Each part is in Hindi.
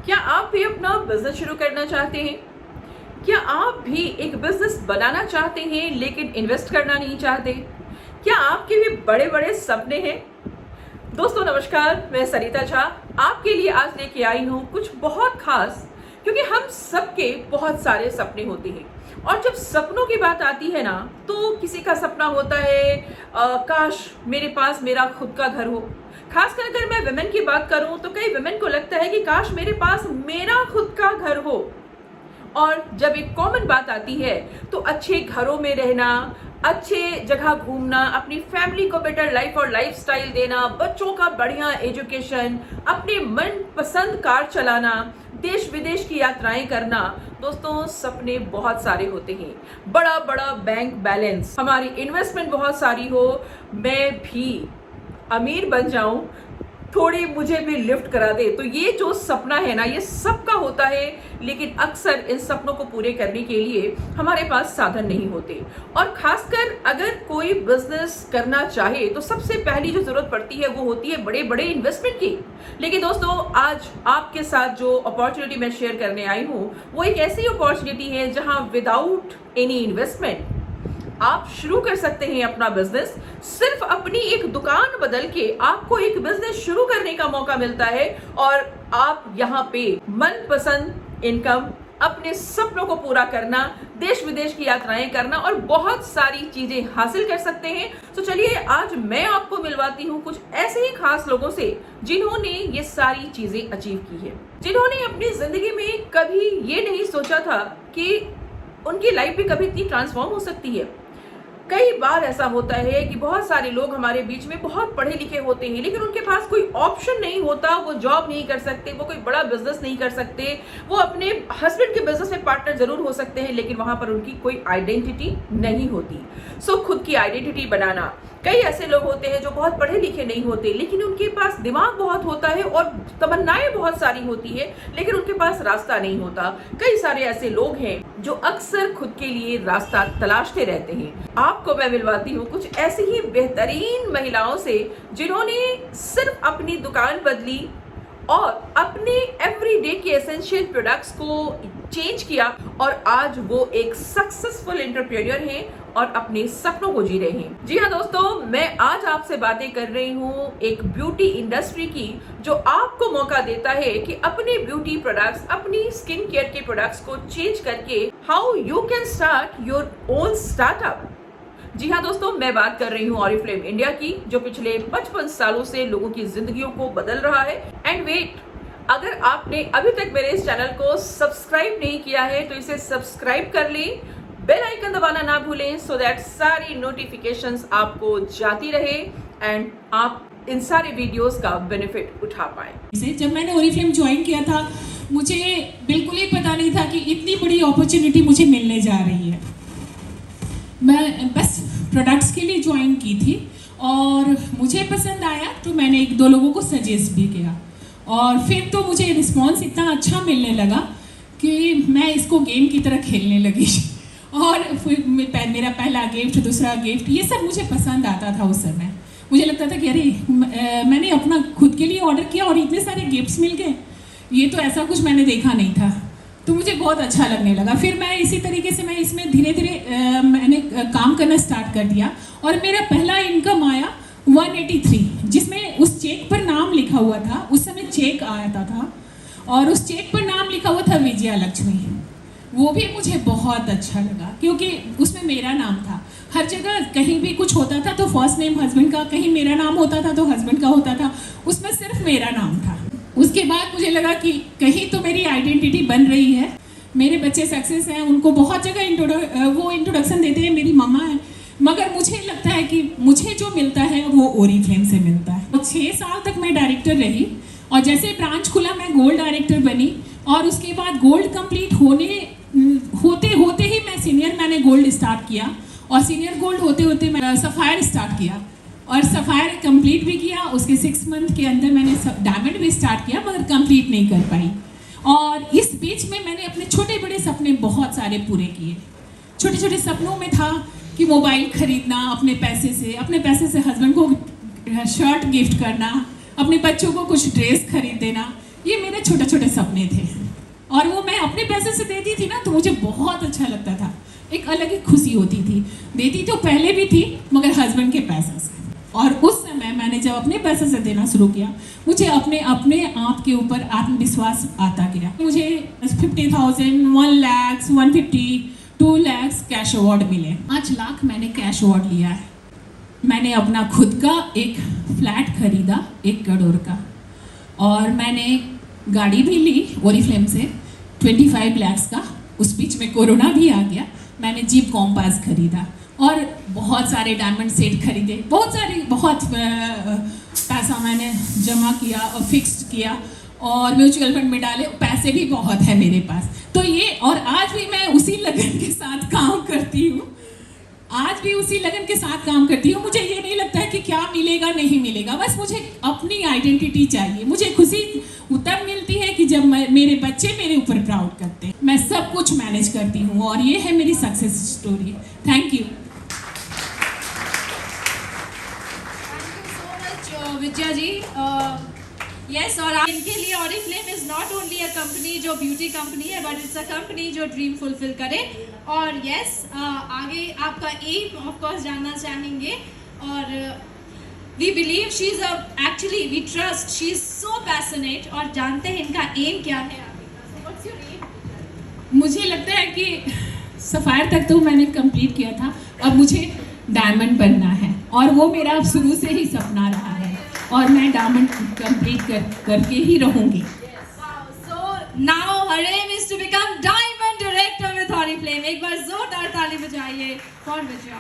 क्या आप भी अपना बिजनेस शुरू करना चाहते हैं? क्या आप भी एक बिजनेस बनाना चाहते हैं लेकिन इन्वेस्ट करना नहीं चाहते? क्या आपके भी बड़े बड़े सपने हैं? दोस्तों नमस्कार, मैं सरिता झा आपके लिए आज लेके आई हूँ कुछ बहुत खास, क्योंकि हम सबके बहुत सारे सपने होते हैं और जब सपनों की बात आती है ना, तो किसी का सपना होता है काश मेरे पास मेरा खुद का घर हो। खासकर अगर मैं विमेन की बात करूं तो कई विमेन को लगता है कि काश मेरे पास मेरा खुद का घर हो। और जब एक कॉमन बात आती है तो अच्छे घरों में रहना, अच्छे जगह घूमना, अपनी फैमिली को बेटर लाइफ और लाइफस्टाइल देना, बच्चों का बढ़िया एजुकेशन, अपने मन पसंद कार चलाना, देश विदेश की यात्राएं करना। दोस्तों सपने बहुत सारे होते हैं, बड़ा बड़ा बैंक बैलेंस, हमारी इन्वेस्टमेंट बहुत सारी हो, मैं भी अमीर बन जाऊं, थोड़ी मुझे भी लिफ्ट करा दे। तो ये जो सपना है ना, ये सबका होता है, लेकिन अक्सर इन सपनों को पूरे करने के लिए हमारे पास साधन नहीं होते। और खासकर अगर कोई बिजनेस करना चाहे तो सबसे पहली जो जरूरत पड़ती है वो होती है बड़े बड़े इन्वेस्टमेंट की। लेकिन दोस्तों आज आपके साथ जो अपॉर्चुनिटी मैं शेयर करने आई हूँ वो एक ऐसी अपॉर्चुनिटी है जहां विदाउट एनी इन्वेस्टमेंट आप शुरू कर सकते हैं अपना बिजनेस। सिर्फ अपनी एक दुकान बदल के आपको एक बिजनेस शुरू करने का मौका मिलता है और आप यहाँ पे मनपसंद इनकम, अपने सपनों को पूरा करना, देश विदेश की यात्राएं करना और बहुत सारी चीजें हासिल कर सकते हैं। तो चलिए आज मैं आपको मिलवाती हूँ कुछ ऐसे ही खास लोगों से जिन्होंने ये सारी चीजें अचीव की है, जिन्होंने अपनी जिंदगी में कभी ये नहीं सोचा था कि उनकी लाइफ भी कभी इतनी ट्रांसफॉर्म हो सकती है। कई बार ऐसा होता है कि बहुत सारे लोग हमारे बीच में बहुत पढ़े लिखे होते हैं लेकिन उनके पास कोई ऑप्शन नहीं होता, वो जॉब नहीं कर सकते, वो कोई बड़ा बिजनेस नहीं कर सकते, वो अपने हस्बैंड के बिजनेस में पार्टनर जरूर हो सकते हैं लेकिन वहां पर उनकी कोई आइडेंटिटी नहीं होती। सो खुद की आइडेंटिटी बनाना। कई ऐसे लोग होते हैं जो बहुत पढ़े लिखे नहीं होते लेकिन उनके पास दिमाग बहुत होता है और तमन्नाएं बहुत सारी होती है लेकिन उनके पास रास्ता नहीं होता। कई सारे ऐसे लोग हैं जो अक्सर खुद के लिए रास्ता तलाशते रहते हैं। आपको मैं मिलवाती हूँ कुछ ऐसी ही बेहतरीन महिलाओं से जिन्होंने सिर्फ अपनी दुकान बदली और अपने एवरीडे के एसेंशियल प्रोडक्ट्स को चेंज किया और आज वो एक सक्सेसफुल एंटरप्रेन्योर हैं और अपने सपनों को जी रहे हैं। जी हाँ दोस्तों, मैं आज आपसे बातें कर रही हूँ एक ब्यूटी इंडस्ट्री की जो आपको मौका देता है कि अपने ब्यूटी प्रोडक्ट्स, अपनी स्किन केयर के प्रोडक्ट्स को चेंज करके how you can start your own startup. जी हाँ दोस्तों, मैं बात कर रही हूँ ऑरिफ्लेम इंडिया की, जो पिछले 55 सालों से लोगों की जिंदगियों को बदल रहा है। एंड वेट, अगर आपने अभी तक मेरे इस चैनल को सब्सक्राइब नहीं किया है तो इसे सब्सक्राइब कर लें, बेल आइकन दबाना ना भूलें सो दैट सारी नोटिफिकेशंस आपको जाती रहे एंड आप इन सारे वीडियोस का बेनिफिट उठा पाए। जब मैंने ऑरिफ्लेम ज्वाइन किया था मुझे बिल्कुल ही पता नहीं था कि इतनी बड़ी अपॉर्चुनिटी मुझे मिलने जा रही है। मैं बस प्रोडक्ट्स के लिए ज्वाइन की थी और मुझे पसंद आया तो मैंने एक दो लोगों को सजेस्ट भी किया और फिर तो मुझे रिस्पॉन्स इतना अच्छा मिलने लगा कि मैं इसको गेम की तरह खेलने लगी और फिर मेरा पहला गिफ्ट, दूसरा गिफ्ट, ये सब मुझे पसंद आता था। उस समय मुझे लगता था कि अरे मैंने अपना खुद के लिए ऑर्डर किया और इतने सारे गिफ्ट्स मिल गए, ये तो ऐसा कुछ मैंने देखा नहीं था, तो मुझे बहुत अच्छा लगने लगा। फिर मैं इसी तरीके से मैं इसमें धीरे धीरे मैंने काम करना स्टार्ट कर दिया और मेरा पहला इनकम आया 183, जिसमें उस चेक पर नाम लिखा हुआ था। उस समय चेक आता था और उस चेक पर नाम लिखा हुआ था विजया लक्ष्मी। वो भी मुझे बहुत अच्छा लगा क्योंकि उसमें मेरा नाम था। हर जगह कहीं भी कुछ होता था तो फर्स्ट नेम हस्बैंड का, कहीं मेरा नाम होता था तो हस्बैंड का होता था, उसमें सिर्फ मेरा नाम था। उसके बाद मुझे लगा कि कहीं तो मेरी आइडेंटिटी बन रही है। मेरे बच्चे सक्सेस हैं, उनको बहुत जगह वो इंट्रोडक्शन देते हैं, मेरी मम्मा है, मगर मुझे लगता है कि मुझे जो मिलता है वो ओरिफ्लेम से मिलता है। तो 6 साल तक मैं डायरेक्टर रही और जैसे ब्रांच खुला मैं गोल्ड डायरेक्टर बनी और उसके बाद गोल्ड कंप्लीट होते होते ही मैं सीनियर, मैंने गोल्ड स्टार्ट किया और सीनियर गोल्ड होते होते मैं सफ़ायर स्टार्ट किया और सफ़ायर कंप्लीट भी किया। उसके 6 मंथ के अंदर मैंने डायमंड भी स्टार्ट किया मगर कंप्लीट नहीं कर पाई। और इस बीच में मैंने अपने छोटे बड़े सपने बहुत सारे पूरे किए। छोटे छोटे सपनों में था कि मोबाइल खरीदना अपने पैसे से हस्बैंड को शर्ट गिफ्ट करना, अपने बच्चों को कुछ ड्रेस खरीद देना, ये मेरे छोटे छोटे सपने थे और वो मैं अपने पैसे से देती थी ना तो मुझे बहुत अच्छा लगता था, एक अलग ही खुशी होती थी। देती तो पहले भी थी मगर हस्बैंड के पैसे से, और उस समय मैंने जब अपने पैसे से देना शुरू किया मुझे अपने आप के ऊपर आत्मविश्वास आता गया। मुझे 50,000, 1 लाख, 150, 2 लाख कैश अवार्ड मिले। 5 लाख मैंने कैश अवार्ड लिया है। मैंने अपना खुद का एक फ्लैट खरीदा 1 करोड़ का, और मैंने गाड़ी भी ली ओरिफ्लेम से 25 लाख का। उस बीच में कोरोना भी आ गया। मैंने जीप कॉम्पास खरीदा और बहुत सारे डायमंड सेट खरीदे, बहुत पैसा मैंने जमा किया और फिक्स्ड किया और म्यूचुअल फंड में डाले। पैसे भी बहुत है मेरे पास। तो ये, और आज भी मैं उसी लगन के साथ काम करती हूँ। मुझे ये नहीं लगता है कि क्या मिलेगा नहीं मिलेगा, बस मुझे अपनी आइडेंटिटी चाहिए। मुझे खुशी तब मिलती है कि जब मेरे बच्चे मेरे ऊपर प्राउड करते हैं। मैं सब कुछ मैनेज करती हूँ और ये है मेरी success story. Thank you. Vidya ji, yes, और इनके लिए Oriflame is not only a company जो ब्यूटी कंपनी है, बट इट्स अ कंपनी जो ड्रीम फुलफिल करे। और यस, आगे आपका एम ऑफ कोर्स जानना चाहेंगे। और we believe she is actually we trust she is so passionate, और जानते हैं इनका एम क्या है आगे का। So what's your aim? मुझे लगता है कि सफ़ायर तक तो मैंने कंप्लीट किया था, अब मुझे डायमंड बनना है, और वो मेरा शुरू से ही सपना रहा है और मैं डायमंड कंप्लीट करके ही रहूँगी। So now her aim is to become diamond director with Oriflame. एक बार जोरदार ताली बजाइए for Vidya.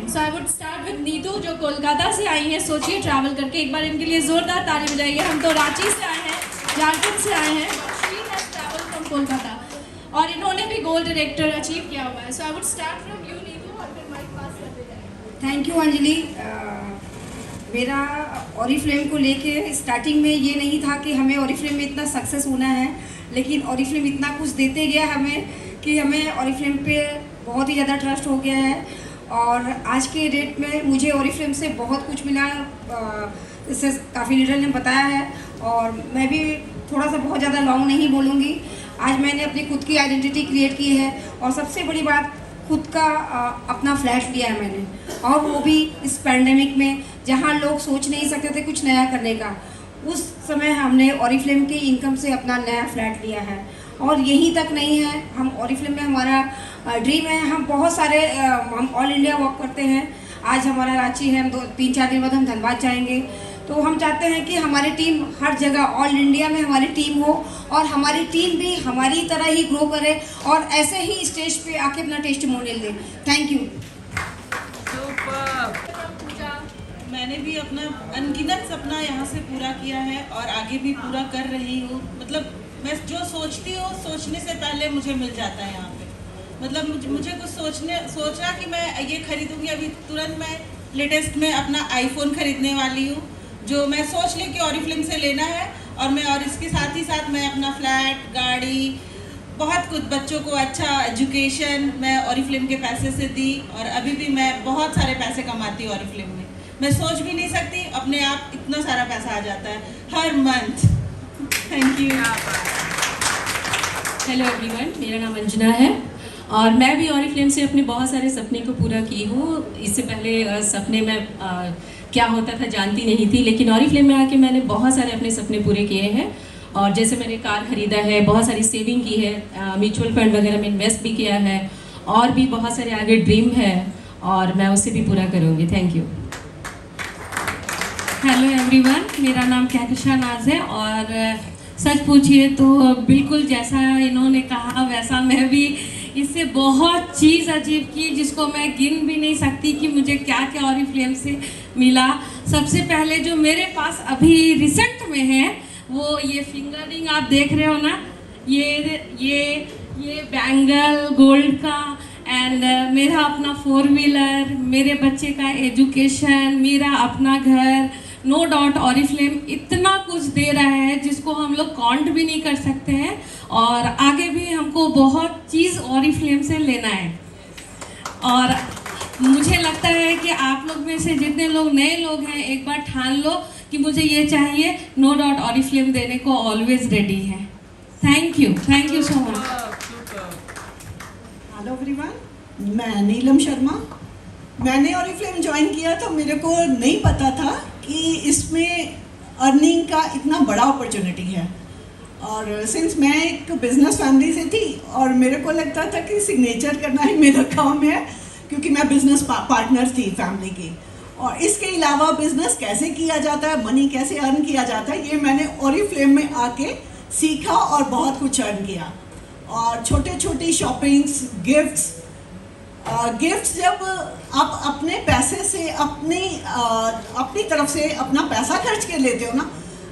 So I would start with Neetu जो कोलकाता से आई हैं, सोचिए ट्रैवल करके। एक बार इनके लिए जोरदार ताली बजाइए। हम तो रांची से आए हैं, झारखंड से आए हैं, she has traveled from Kolkata, और इन्होंने भी गोल्ड डायरेक्टर अचीव किया हुआ है। So I would start from you Neetu, और फिर माइक पास करते जाएंगे। Thank you Anjali. मेरा ऑरिफ्लेम को लेके स्टार्टिंग में ये नहीं था कि हमें ऑरिफ्लेम में इतना सक्सेस होना है, लेकिन ऑरिफ्लेम इतना कुछ देते गया हमें कि हमें ऑरिफ्लेम पे बहुत ही ज़्यादा ट्रस्ट हो गया है। और आज के डेट में मुझे ऑरिफ्लेम से बहुत कुछ मिला, इससे काफ़ी लीडर ने बताया है, और मैं भी थोड़ा सा बहुत ज़्यादा लॉन्ग नहीं बोलूँगी। आज मैंने अपनी खुद की आइडेंटिटी क्रिएट की है, और सबसे बड़ी बात, खुद का अपना फ्लैट लिया है मैंने, और वो भी इस पैंडेमिक में जहाँ लोग सोच नहीं सकते थे कुछ नया करने का। उस समय हमने ऑरिफ्लेम के इनकम से अपना नया फ्लैट लिया है। और यहीं तक नहीं है, हम ऑरिफ्लेम में हमारा ड्रीम है, हम बहुत सारे हम ऑल इंडिया वर्क करते हैं। आज हमारा रांची है, हम 2-3-4 दिन बाद हम धनबाद जाएंगे। तो हम चाहते हैं कि हमारी टीम हर जगह ऑल इंडिया में हमारी टीम हो, और हमारी टीम भी हमारी तरह ही ग्रो करे, और ऐसे ही स्टेज पे आके अपना टेस्टिमोनियल दे। Thank you. मैंने भी अपना अनगिनत सपना यहाँ से पूरा किया है और आगे भी पूरा कर रही हूँ। मतलब मैं जो सोचती हूँ, सोचने से पहले मुझे मिल जाता है यहाँ पे। मतलब मुझे कुछ सोचा कि मैं ये खरीदूँगी, अभी तुरंत मैं लेटेस्ट में अपना आईफोन खरीदने वाली हूँ, जो मैं सोच ली कि ऑरिफ्लेम से लेना है। और इसके साथ ही साथ मैं अपना फ्लैट, गाड़ी, बहुत कुछ, बच्चों को अच्छा एजुकेशन मैं ऑरिफ्लेम के पैसे से दी, और अभी भी मैं बहुत सारे पैसे कमाती हूँ ऑरिफ्लेम में। मैं सोच भी नहीं सकती, अपने आप इतना सारा पैसा आ जाता है हर month. Thank you. Hello everyone, मेरा नाम अंजना है, और मैं भी ऑरिफ्लेम से अपने बहुत सारे सपने को पूरा की हूँ। इससे पहले सपने में क्या होता था जानती नहीं थी, लेकिन ऑरिफ्लेम में आके मैंने बहुत सारे अपने सपने पूरे किए हैं। और जैसे मैंने कार ख़रीदा है, बहुत सारी सेविंग की है, म्यूचुअल फंड वगैरह में इन्वेस्ट भी किया है, और भी बहुत सारे आगे ड्रीम है, और मैं उसे भी पूरा करूँगी। Thank you. हेलो एवरीवन, मेरा नाम कहकशा नाज है, और सच पूछिए तो बिल्कुल जैसा इन्होंने कहा वैसा मैं भी इससे बहुत चीज़ अजीब की, जिसको मैं गिन भी नहीं सकती कि मुझे क्या क्या ऑरिफ्लेम से मिला। सबसे पहले जो मेरे पास अभी रिसेंट में है वो ये फिंगर रिंग आप देख रहे हो ना, ये बैंगल गोल्ड का, एंड मेरा अपना 4 व्हीलर, मेरे बच्चे का एजुकेशन, मेरा अपना घर। नो डाउट ऑरिफ्लेम इतना कुछ दे रहा है जिसको हम लोग काउंट भी नहीं कर सकते हैं, और आगे भी हमको बहुत चीज़ ऑरिफ्लेम से लेना है। और मुझे लगता है कि आप लोग में से जितने लोग नए लोग हैं, एक बार ठान लो कि मुझे ये चाहिए, नो डाउट ऑरिफ्लेम देने को ऑलवेज रेडी है। Thank you so much. Hello everyone, मैं नीलम शर्मा। मैंने ऑरिफ्लेम ज्वाइन किया तो मेरे को नहीं पता था कि इसमें अर्निंग का इतना बड़ा अपॉर्चुनिटी है। और सिंस मैं एक बिजनेस फैमिली से थी और मेरे को लगता था कि सिग्नेचर करना ही मेरा काम है, क्योंकि मैं बिजनेस पार्टनर थी फैमिली की। और इसके अलावा बिजनेस कैसे किया जाता है, मनी कैसे अर्न किया जाता है, ये मैंने ऑरिफ्लेम में आके सीखा और बहुत कुछ अर्न किया। और छोटे छोटी शॉपिंग्स, गिफ्ट्स जब आप अपने पैसे से अपनी तरफ से अपना पैसा खर्च के लेते हो ना,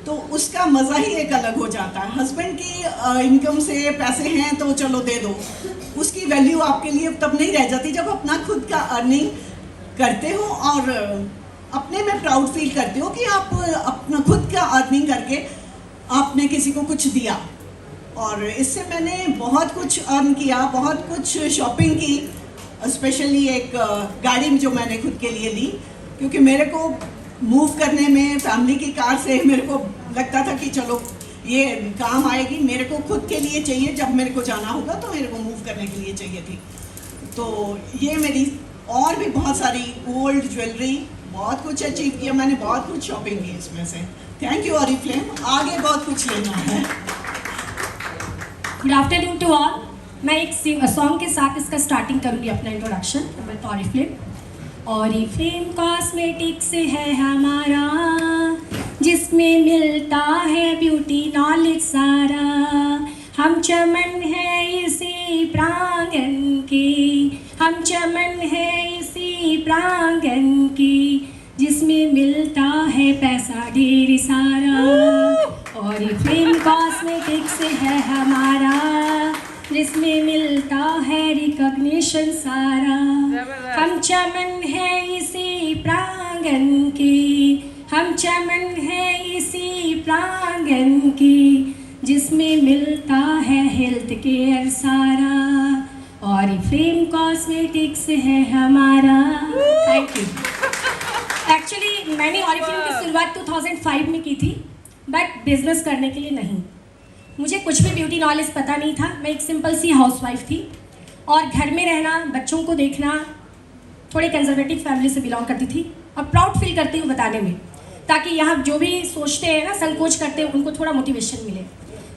तो उसका मज़ा ही एक अलग हो जाता है। हस्बैंड की इनकम से पैसे हैं तो चलो दे दो, उसकी वैल्यू आपके लिए तब नहीं रह जाती जब अपना खुद का अर्निंग करते हो और अपने में प्राउड फील करते हो कि आप अपना खुद का अर्निंग करके आपने किसी को कुछ दिया। और इससे मैंने बहुत कुछ अर्न किया, बहुत कुछ शॉपिंग की, स्पेशली एक गाड़ी जो मैंने खुद के लिए ली, क्योंकि मेरे को मूव करने में फैमिली की कार से मेरे को लगता था कि चलो ये काम आएगी, मेरे को खुद के लिए चाहिए, जब मेरे को जाना होगा तो मेरे को मूव करने के लिए चाहिए थी। तो ये मेरी और भी बहुत सारी गोल्ड ज्वेलरी, बहुत कुछ अचीव किया मैंने, बहुत कुछ शॉपिंग की इसमें से। थैंक यू ऑरिफ्लेम, आगे बहुत कुछ लेना है। Good afternoon to all. मैं एक सॉन्ग के साथ इसका स्टार्टिंग करूँगी अपना introduction with Oriflame. Oriflame cosmetics है हमारा, जिसमें मिलता है ब्यूटी नॉलेज सारा। हम चमन है इसी प्रांगण की, हम चमन है इसी प्रांगण की, जिसमें मिलता है पैसा ढेर सारा। ऑरिफ्लेम कॉस्मेटिक्स है हमारा, जिसमें मिलता है रिकॉग्निशन सारा। हम चमन है इसी प्रांगण की, हम चमन है इसी प्रांगण की, जिसमें मिलता है हेल्थ केयर सारा। ऑरिफ्लेम कॉस्मेटिक्स है हमारा। Thank you. एक्चुअली मैंने ऑरिफ्लेम की शुरुआत 2005 में की थी, बट बिजनेस करने के लिए नहीं। मुझे कुछ भी ब्यूटी नॉलेज पता नहीं था। मैं एक सिंपल सी हाउसवाइफ थी और घर में रहना, बच्चों को देखना, थोड़े कंजर्वेटिव फैमिली से बिलोंग करती थी और प्राउड फील करती हूँ बताने में, ताकि यहाँ जो भी सोचते हैं ना, संकोच करते हैं, उनको थोड़ा मोटिवेशन मिले।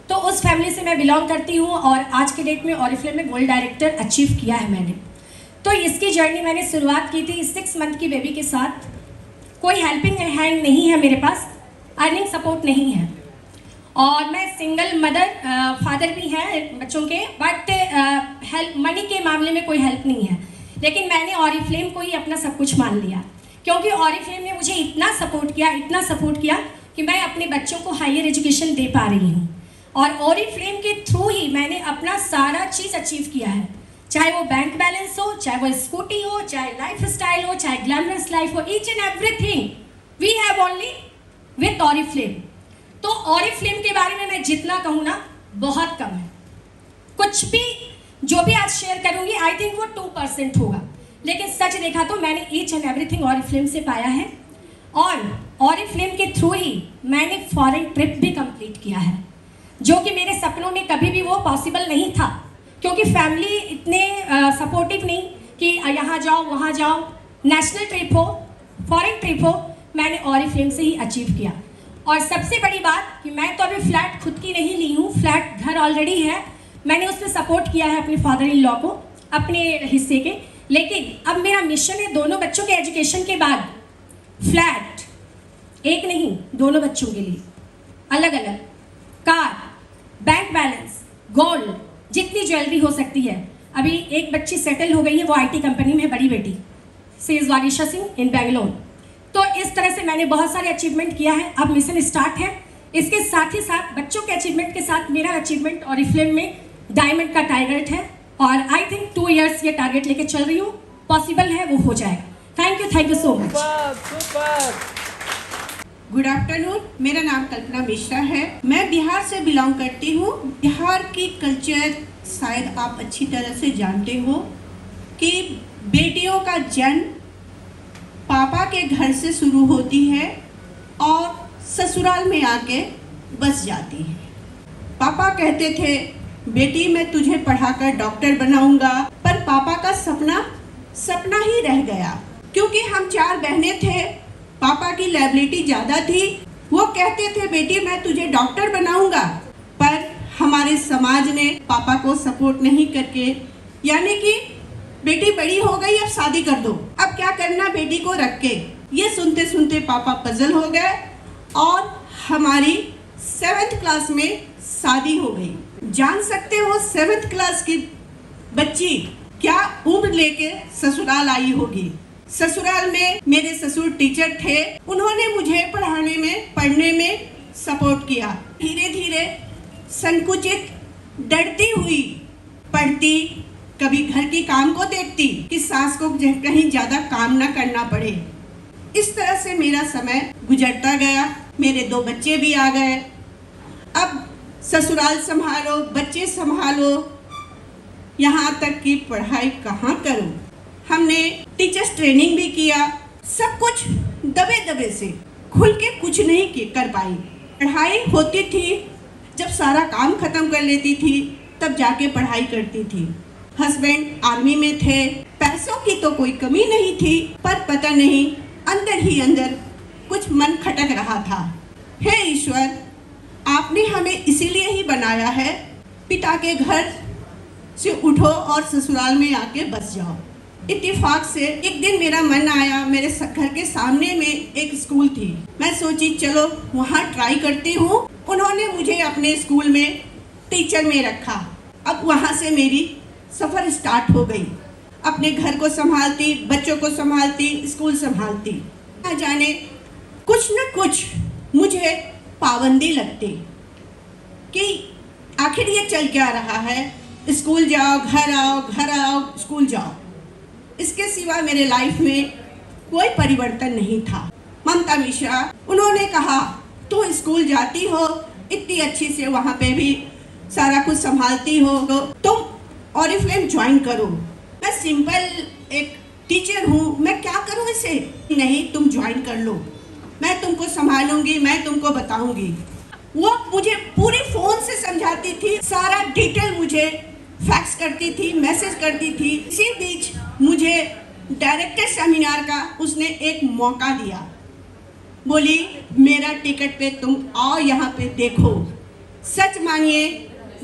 तो उस फैमिली से मैं बिलोंग करती हूँ और आज के डेट में ऑरिफ्लेम में गोल्ड डायरेक्टर अचीव किया है मैंने। तो इसकी जर्नी मैंने शुरुआत की थी 6 मंथ की बेबी के साथ। कोई हेल्पिंग हैंड नहीं है मेरे पास, अर्निंग सपोर्ट नहीं है, और मैं सिंगल मदर, फादर भी हैं बच्चों के, बट हेल्प मनी के मामले में कोई हेल्प नहीं है। लेकिन मैंने ऑरिफ्लेम को ही अपना सब कुछ मान लिया, क्योंकि ऑरिफ्लेम ने मुझे इतना सपोर्ट किया कि मैं अपने बच्चों को हायर एजुकेशन दे पा रही हूँ। और ऑरिफ्लेम के थ्रू ही मैंने अपना सारा चीज़ अचीव किया है, चाहे वो बैंक बैलेंस हो, चाहे वो स्कूटी हो, चाहे लाइफ स्टाइल हो, चाहे ग्लैमरस लाइफ हो, each and everything we have only with Oriflame. तो ऑरिफ्लेम के बारे में मैं जितना कहूँ ना, बहुत कम है। कुछ भी जो भी आज शेयर करूँगी, आई थिंक वो 2% होगा, लेकिन सच देखा तो मैंने ईच एंड एवरीथिंग ऑरिफ्लेम से पाया है। और ऑरिफ्लेम के थ्रू ही मैंने फॉरेन ट्रिप भी कंप्लीट किया है, जो कि मेरे सपनों में कभी भी वो पॉसिबल नहीं था, क्योंकि फैमिली इतने सपोर्टिव नहीं कि यहाँ जाओ वहाँ जाओ। नेशनल ट्रिप हो, फॉरेन ट्रिप हो, मैंने ऑरिफ्लेम से ही अचीव किया। और सबसे बड़ी बात कि मैं तो अभी फ्लैट खुद की नहीं ली हूँ, फ्लैट घर ऑलरेडी है, मैंने उसमें सपोर्ट किया है अपने फादर इन लॉ को अपने हिस्से के। लेकिन अब मेरा मिशन है दोनों बच्चों के एजुकेशन के बाद फ्लैट, एक नहीं, दोनों बच्चों के लिए अलग अलग, कार, बैंक बैलेंस, गोल्ड, जितनी ज्वेलरी हो सकती है। अभी एक बच्ची सेटल हो गई है, वो आईटी कंपनी में है, बड़ी बेटी, सी इज़ वारिशा सिंह इन बेंगलोर। तो इस तरह से मैंने बहुत सारे अचीवमेंट किया है। अब मिशन स्टार्ट है। इसके साथ ही साथ बच्चों के अचीवमेंट के साथ मेरा अचीवमेंट ऑरिफ्लेम में डायमंड का टारगेट है, और आई थिंक 2 इयर्स ये टारगेट लेके चल रही हूँ। पॉसिबल है, वो हो जाएगा। Thank you so much. Good afternoon, मेरा नाम कल्पना मिश्रा है। मैं बिहार से बिलोंग करती हूँ। बिहार की कल्चर शायद आप अच्छी तरह से जानते हो कि बेटियों का जन्म पापा के घर से शुरू होती है और ससुराल में आके बस जाती है। पापा कहते थे बेटी मैं तुझे पढ़ाकर डॉक्टर बनाऊंगा, पर पापा का सपना ही रह गया, क्योंकि हम 4 बहनें थे, पापा की लायबिलिटी ज़्यादा थी। वो कहते थे बेटी मैं तुझे डॉक्टर बनाऊंगा, पर हमारे समाज ने पापा को सपोर्ट नहीं करके, यानी कि बेटी बड़ी हो गई अब शादी कर दो, अब क्या करना बेटी को रख के। ये सुनते सुनते पापा पजल हो गए और हमारी 7th क्लास में शादी हो गई। जान सकते हो 7th क्लास की बच्ची क्या उम्र लेके ससुराल आई होगी। ससुराल में मेरे ससुर टीचर थे, उन्होंने मुझे पढ़ने में सपोर्ट किया। धीरे धीरे संकुचित डरती हुई पढ़ती, कभी घर की काम को देखती कि सास को कहीं ज्यादा काम ना करना पड़े। इस तरह से मेरा समय गुजरता गया। मेरे 2 बच्चे भी आ गए। अब ससुराल संभालो, बच्चे संभालो, यहाँ तक कि पढ़ाई कहाँ करूँ। हमने टीचर्स ट्रेनिंग भी किया, सब कुछ दबे दबे से, खुल के कुछ नहीं कर पाई। पढ़ाई होती थी जब सारा काम खत्म कर लेती थी तब जाके पढ़ाई करती थी। हस्बैंड आर्मी में थे, पैसों की तो कोई कमी नहीं थी, पर पता नहीं अंदर ही अंदर कुछ मन खटक रहा था। हे ईश्वर, आपने हमें इसीलिए ही बनाया है, पिता के घर से उठो और ससुराल में आके बस जाओ। इत्तेफाक से एक दिन मेरा मन आया, मेरे घर के सामने में एक स्कूल थी, मैं सोची चलो वहाँ ट्राई करती हूँ। उन्होंने मुझे अपने स्कूल में टीचर में रखा। अब वहाँ से मेरी सफ़र स्टार्ट हो गई, अपने घर को संभालती, बच्चों को संभालती, स्कूल संभालती। ना जाने कुछ न कुछ मुझे पाबंदी लगती कि आखिर ये चल क्या रहा है, स्कूल जाओ, घर आओ, स्कूल जाओ। इसके सिवा मेरे लाइफ में कोई परिवर्तन नहीं था। ममता मिश्रा, उन्होंने कहा तू स्कूल जाती हो, इतनी अच्छी से वहाँ पे भी सारा कुछ संभालती हो, तुम ऑरिफ्लेम ज्वाइन करो। मैं सिंपल एक टीचर हूँ, मैं क्या करूँ इसे। नहीं, तुम ज्वाइन कर लो, मैं तुमको संभालूंगी, मैं तुमको बताऊंगी। वो मुझे पूरी फ़ोन से समझाती थी, सारा डिटेल मुझे फैक्स करती थी, मैसेज करती थी। इसी बीच मुझे डायरेक्टर सेमिनार का उसने एक मौका दिया, बोली मेरा टिकट पे तुम आओ, यहाँ पे देखो। सच मानिए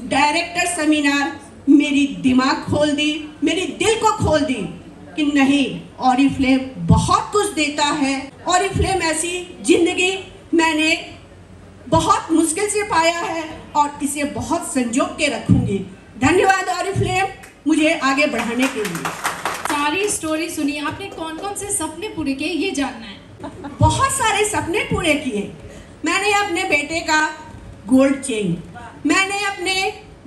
डायरेक्टर सेमिनार मेरी दिमाग खोल दी, मेरी दिल को खोल दी कि नहीं, ऑरिफ्लेम बहुत कुछ देता है। ऑरिफ्लेम ऐसी जिंदगी मैंने बहुत मुश्किल से पाया है और इसे बहुत संजो के रखूंगी। धन्यवाद ऑरिफ्लेम मुझे आगे बढ़ाने के लिए। सारी स्टोरी सुनी आपने, कौन कौन से सपने पूरे किए ये जानना है। बहुत सारे सपने पूरे किए। मैंने अपने बेटे का गोल्ड चेन, मैंने अपने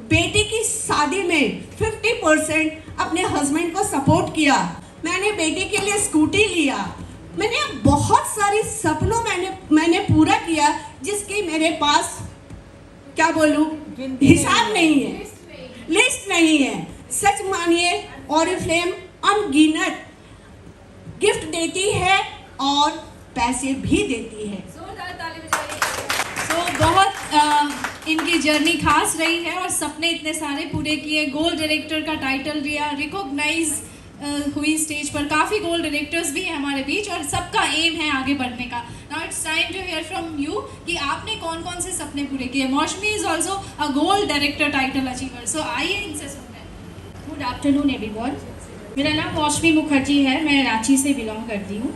बेटी की शादी में 50% अपने हस्बैंड को सपोर्ट किया, मैंने बेटी के लिए स्कूटी लिया, मैंने बहुत सारे सपनों मैंने पूरा किया जिसकी मेरे पास क्या बोलूं हिसाब नहीं है, लिस्ट नहीं है। सच मानिए ऑरिफ्लेम अनगिनत गिफ्ट देती है और पैसे भी देती है। बहुत इनकी जर्नी खास रही है और सपने इतने सारे पूरे किए। गोल्ड डायरेक्टर का टाइटल लिया, रिकॉग्नाइज हुई स्टेज पर। काफ़ी गोल्ड डायरेक्टर्स भी हैं हमारे बीच और सबका एम है आगे बढ़ने का। Now it's time to hear from you कि आपने कौन कौन से सपने पूरे किए। Mausami is also a gold director title achiever, so आइए इनसे सुनते हैं। गुड आफ्टरनून एवरीवन, मेरा नाम मौसमी मुखर्जी है, मैं रांची से बिलोंग करती हूँ।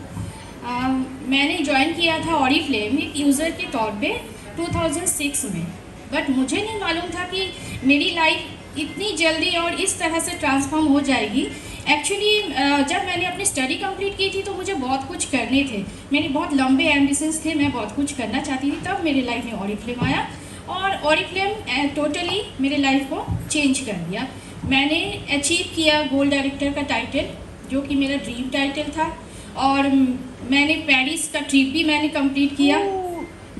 मैंने ज्वाइन किया था ऑरिफ्लेम एक यूज़र के तौर पे 2006 में, बट मुझे नहीं मालूम था कि मेरी लाइफ इतनी जल्दी और इस तरह से ट्रांसफॉर्म हो जाएगी। एक्चुअली जब मैंने अपनी स्टडी कंप्लीट की थी तो मुझे बहुत कुछ करने थे, मेरे बहुत लंबे एम्बिशंस थे, मैं बहुत कुछ करना चाहती थी। तब मेरे लाइफ में ऑरिफ्लेम आया और ऑरिफ्लेम टोटली मेरे लाइफ को चेंज कर दिया। मैंने अचीव किया गोल्ड डायरेक्टर का टाइटल, जो कि मेरा ड्रीम टाइटल था, और मैंने पेरिस का ट्रिप भी मैंने कंप्लीट किया,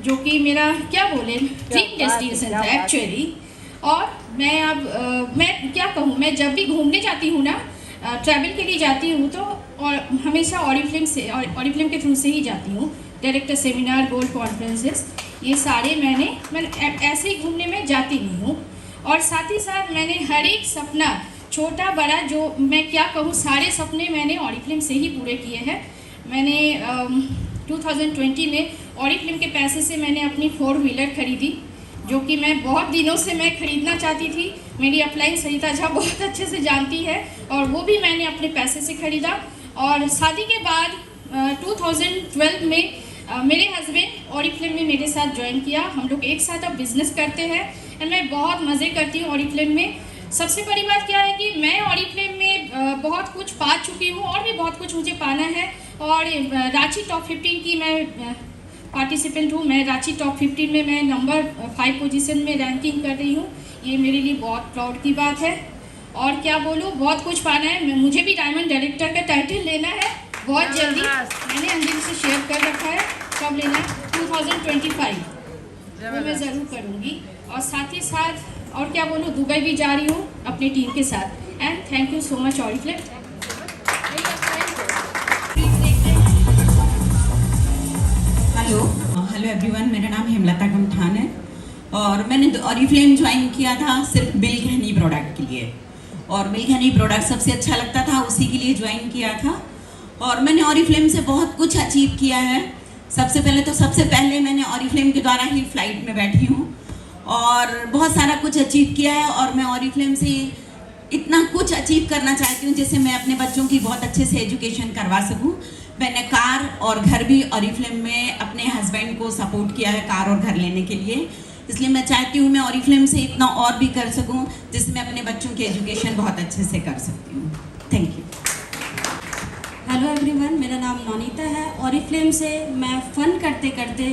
जो कि मेरा क्या बोले ड्रीम डेस्टिनेशन था एक्चुअली। और मैं अब मैं क्या कहूँ, मैं जब भी घूमने जाती हूँ ना, ट्रैवल के लिए जाती हूँ, तो और हमेशा ऑरिफ्लेम के थ्रू से ही जाती हूँ। डायरेक्टर सेमिनार, गोल्ड कॉन्फ्रेंसेस, ये सारे मैंने ऐसे ही घूमने में जाती नहीं हूँ। और साथ ही साथ मैंने हर एक सपना, छोटा बड़ा, जो मैं क्या कहूँ, सारे सपने मैंने ऑरिफ्लेम से ही पूरे किए हैं। मैंने 2020 में ऑरिफ्लेम के पैसे से मैंने अपनी 4 व्हीलर खरीदी, जो कि मैं बहुत दिनों से मैं ख़रीदना चाहती थी। मेरी अपलाइन सरिता झा बहुत अच्छे से जानती है, और वो भी मैंने अपने पैसे से ख़रीदा। और शादी के बाद 2012 में मेरे हस्बैंड ऑरिफ्लेम में मेरे साथ ज्वाइन किया। हम लोग एक साथ अब बिज़नेस करते हैं, और मैं बहुत मज़े करती हूँ ऑरिफ्लेम में। सबसे बड़ी बात क्या है कि मैं ऑरिफ्लेम में बहुत कुछ पा चुकी हूँ, और भी बहुत कुछ मुझे पाना है। और रांची टॉप 15 की मैं पार्टिसिपेंट हूँ। मैं रांची टॉप 15 में मैं नंबर 5 पोजीशन में रैंकिंग कर रही हूँ। ये मेरे लिए बहुत प्राउड की बात है। और क्या बोलूँ, बहुत कुछ पाना है। मुझे भी डायमंड डायरेक्टर का टाइटल लेना है बहुत जल्दी। मैंने अंजलि से शेयर कर रखा है, कब लेना है, 2025, वो मैं ज़रूर करूँगी। और साथ ही साथ और क्या बोलूँ, दुबई भी जा रही हूँ अपनी टीम के साथ। And thank you so much Oriflame. Hello everyone, मेरा नाम हेमलता गमठान है, और मैंने ऑरिफ्लेम ज्वाइन किया था सिर्फ बिलघनी प्रोडक्ट के लिए। और बिलघनी प्रोडक्ट सबसे अच्छा लगता था, उसी के लिए ज्वाइन किया था। और मैंने ऑरिफ्लेम से बहुत कुछ अचीव किया है। सबसे पहले मैंने ऑरिफ्लेम के द्वारा ही फ्लाइट में बैठी हूँ, और बहुत सारा कुछ अचीव किया है। और मैं ऑरिफ्लेम से इतना कुछ अचीव करना चाहती हूँ जिससे मैं अपने बच्चों की बहुत अच्छे से एजुकेशन करवा सकूँ। मैंने कार और घर भी ऑरिफ्लेम में अपने हस्बैंड को सपोर्ट किया है, कार और घर लेने के लिए। इसलिए मैं चाहती हूँ मैं ऑरिफ्लेम से इतना और भी कर सकूँ जिससे मैं अपने बच्चों की एजुकेशन बहुत अच्छे से कर सकती हूँ। Thank you. हेलो एवरीवन, मेरा नाम नौनीता है। ऑरिफ्लेम से मैं फ़न करते करते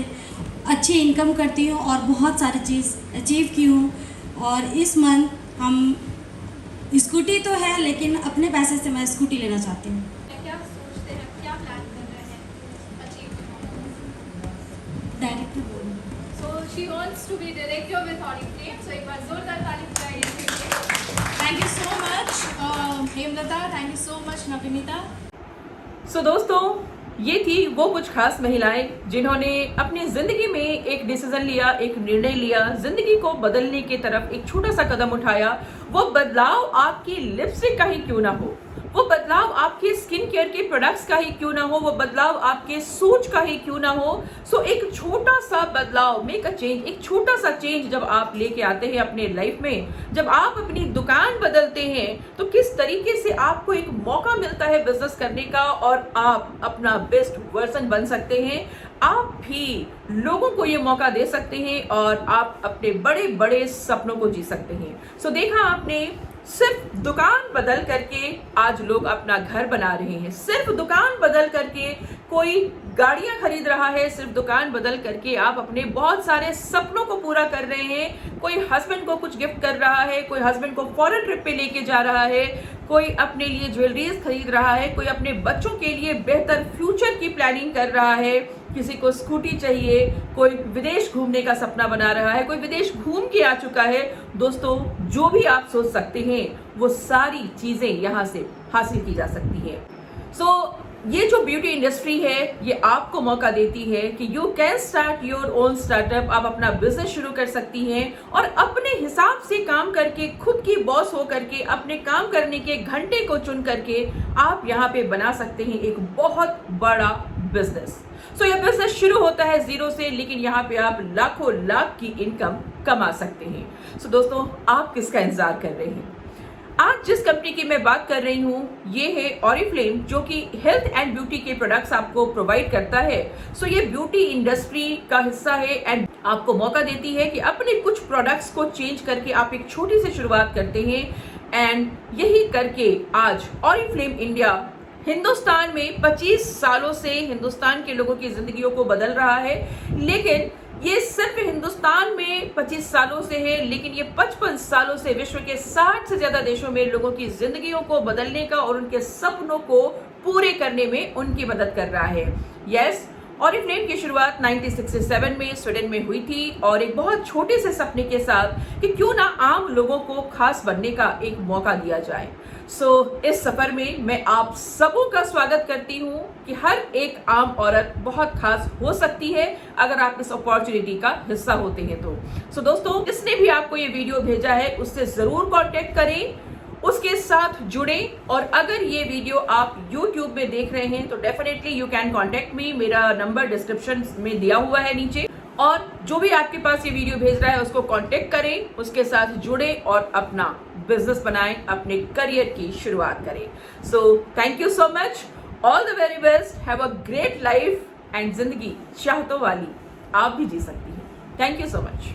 अच्छी इनकम करती हूँ और बहुत सारी चीज़ अचीव की हूँ। और इस मंथ हम स्कूटी तो है, लेकिन अपने पैसे से मैं स्कूटी लेना चाहती हूँ। क्या सोचते हैं, क्या प्लान कर रहे हैं अचीव करना? डायरेक्टर बोलूँ। So she wants to be director with Oriflame. So एक बार जोरदार ताली बजाइए इसके लिए। Thank you so much Hemlata, thank you so much Navneeta. सो दोस्तों, ये थी वो कुछ खास महिलाएं जिन्होंने अपनी जिंदगी में एक डिसीजन लिया, एक निर्णय लिया, जिंदगी को बदलने की तरफ एक छोटा सा कदम उठाया। वो बदलाव आपकी लिपस्टिक का ही क्यों ना हो, वो बदलाव आपके स्किन केयर के प्रोडक्ट्स का ही क्यों ना हो, वो बदलाव आपके सोच का ही क्यों ना हो। सो एक छोटा सा बदलाव, मेक अ चेंज, एक छोटा सा चेंज जब आप लेके आते हैं अपने लाइफ में, जब आप अपनी दुकान बदलते हैं, तो किस तरीके से आपको एक मौका मिलता है बिजनेस करने का, और आप अपना बेस्ट वर्जन बन सकते हैं। आप भी लोगों को ये मौका दे सकते हैं, और आप अपने बड़े बड़े सपनों को जी सकते हैं। सो देखा आपने, सिर्फ दुकान बदल करके आज लोग अपना घर बना रहे हैं। सिर्फ दुकान बदल करके कोई गाड़ियां खरीद रहा है, सिर्फ दुकान बदल करके आप अपने बहुत सारे सपनों को पूरा कर रहे हैं। कोई हस्बैंड को कुछ गिफ्ट कर रहा है, कोई हस्बैंड को फॉरेन ट्रिप पे लेके जा रहा है, कोई अपने लिए ज्वेलरीज खरीद रहा है, कोई अपने बच्चों के लिए बेहतर फ्यूचर की प्लानिंग कर रहा है, किसी को स्कूटी चाहिए, कोई विदेश घूमने का सपना बना रहा है, कोई विदेश घूम के आ चुका है। दोस्तों, जो भी आप सोच सकते हैं वो सारी चीजें यहाँ से हासिल की जा सकती है। सो ये जो ब्यूटी इंडस्ट्री है, ये आपको मौका देती है कि you can start your own startup. आप अपना बिजनेस शुरू कर सकती हैं, और अपने हिसाब से काम करके, खुद की बॉस हो करके, अपने काम करने के घंटे को चुन करके आप यहाँ पे बना सकते हैं एक बहुत बड़ा बिजनेस। सो यह बिजनेस शुरू होता है जीरो से, लेकिन यहाँ पे आप लाखों लाख की इनकम कमा सकते हैं। सो दोस्तों, आप किसका इंतजार कर रहे हैं? आज जिस कंपनी की मैं बात कर रही हूँ ये है ऑरिफ्लेम, जो कि हेल्थ एंड ब्यूटी के प्रोडक्ट्स आपको प्रोवाइड करता है। सो ये ब्यूटी इंडस्ट्री का हिस्सा है, एंड आपको मौका देती है कि अपने कुछ प्रोडक्ट्स को चेंज करके आप एक छोटी सी शुरुआत करते हैं। एंड यही करके आज ऑरिफ्लेम इंडिया हिंदुस्तान में 25 सालों से हिंदुस्तान के लोगों की जिंदगियों को बदल रहा है। लेकिन ये सिर्फ हिंदुस्तान में 25 सालों से है, लेकिन ये 55 सालों से विश्व के 60 से ज्यादा देशों में लोगों की जिंदगियों को बदलने का और उनके सपनों को पूरे करने में उनकी मदद कर रहा है। यस, ऑरिफ्लेम की शुरुआत 1967 में स्वीडन में हुई थी, और एक बहुत छोटे से सपने के साथ कि क्यों ना आम लोगों को खास बनने का एक मौका दिया जाए। इस सफर में मैं आप सबों का स्वागत करती हूँ कि हर एक आम औरत बहुत खास हो सकती है अगर आप इस अपॉर्चुनिटी का हिस्सा होते हैं तो दोस्तों, जिसने भी आपको ये वीडियो भेजा है उससे जरूर कांटेक्ट करें, उसके साथ जुड़ें। और अगर ये वीडियो आप YouTube में देख रहे हैं तो definitely you can contact me. मेरा नंबर डिस्क्रिप्शन में दिया हुआ है नीचे, और जो भी आपके पास ये वीडियो भेज रहा है उसको कांटेक्ट करें, उसके साथ जुड़े और अपना बिजनेस बनाएं, अपने करियर की शुरुआत करें। Thank you so much, all the very best, have a great life and जिंदगी चाहतों वाली आप भी जी सकती हैं। Thank you so much.